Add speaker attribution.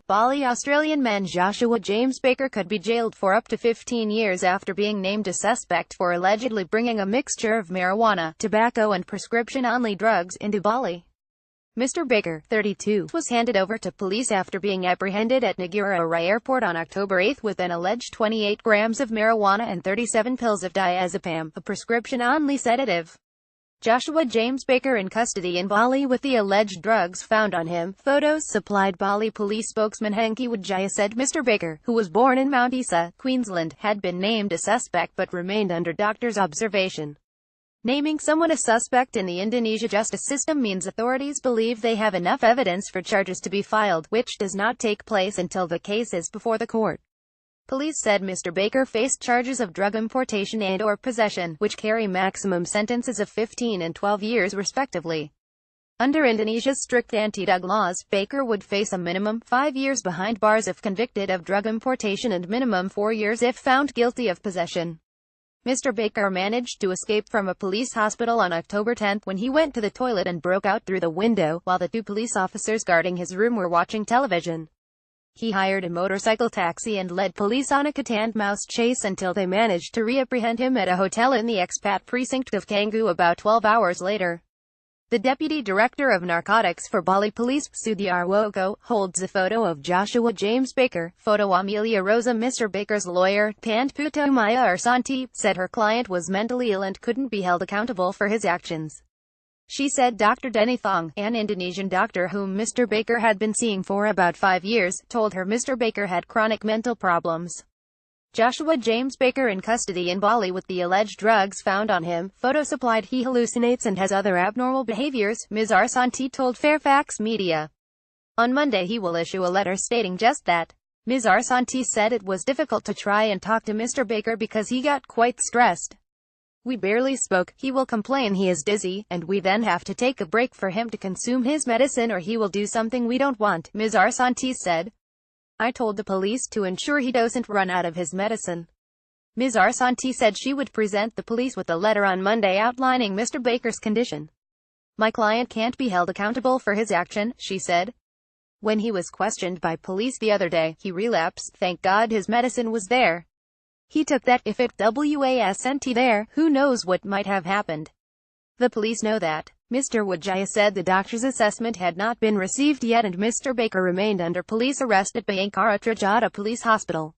Speaker 1: Bali Australian man Joshua James Baker could be jailed for up to 15 years after being named a suspect for allegedly bringing a mixture of marijuana, tobacco and prescription-only drugs into Bali. Mr. Baker, 32, was handed over to police after being apprehended at Ngurah Airport on October 8 with an alleged 28 grams of marijuana and 37 pills of diazepam, a prescription-only sedative. Joshua James Baker in custody in Bali with the alleged drugs found on him. Photos supplied. Bali police spokesman Hengki Wijaya said Mr. Baker, who was born in Mount Isa, Queensland, had been named a suspect but remained under doctor's observation. Naming someone a suspect in the Indonesia justice system means authorities believe they have enough evidence for charges to be filed, which does not take place until the case is before the court. Police said Mr. Baker faced charges of drug importation and/or possession, which carry maximum sentences of 15 and 12 years respectively. Under Indonesia's strict anti-drug laws, Baker would face a minimum 5 years behind bars if convicted of drug importation and minimum 4 years if found guilty of possession. Mr. Baker managed to escape from a police hospital on October 10 when he went to the toilet and broke out through the window, while the 2 police officers guarding his room were watching television. He hired a motorcycle taxi and led police on a cat-and-mouse chase until they managed to reapprehend him at a hotel in the expat precinct of Canggu about 12 hours later. The Deputy Director of Narcotics for Bali Police, Sudiarwogo, holds a photo of Joshua James Baker. Photo Amelia Rosa. Mr. Baker's lawyer, Pandputo Maya Arsanti, said her client was mentally ill and couldn't be held accountable for his actions. She said Dr. Denny Thong, an Indonesian doctor whom Mr. Baker had been seeing for about 5 years, told her Mr. Baker had chronic mental problems. Joshua James Baker in custody in Bali with the alleged drugs found on him. Photo supplied. He hallucinates and has other abnormal behaviors, Ms. Arsanti told Fairfax Media. On Monday he will issue a letter stating just that. Ms. Arsanti said it was difficult to try and talk to Mr. Baker because he got quite stressed. We barely spoke. He will complain he is dizzy, and we then have to take a break for him to consume his medicine or he will do something we don't want, Ms. Arsanti said. I told the police to ensure he doesn't run out of his medicine. Ms. Arsanti said she would present the police with a letter on Monday outlining Mr. Baker's condition. My client can't be held accountable for his action, she said. When he was questioned by police the other day, he relapsed. Thank God his medicine was there. He took that. If it wasn't there, who knows what might have happened. The police know that. Mr. Wijaya said the doctor's assessment had not been received yet and Mr. Baker remained under police arrest at Bayangkara Trajata Police Hospital.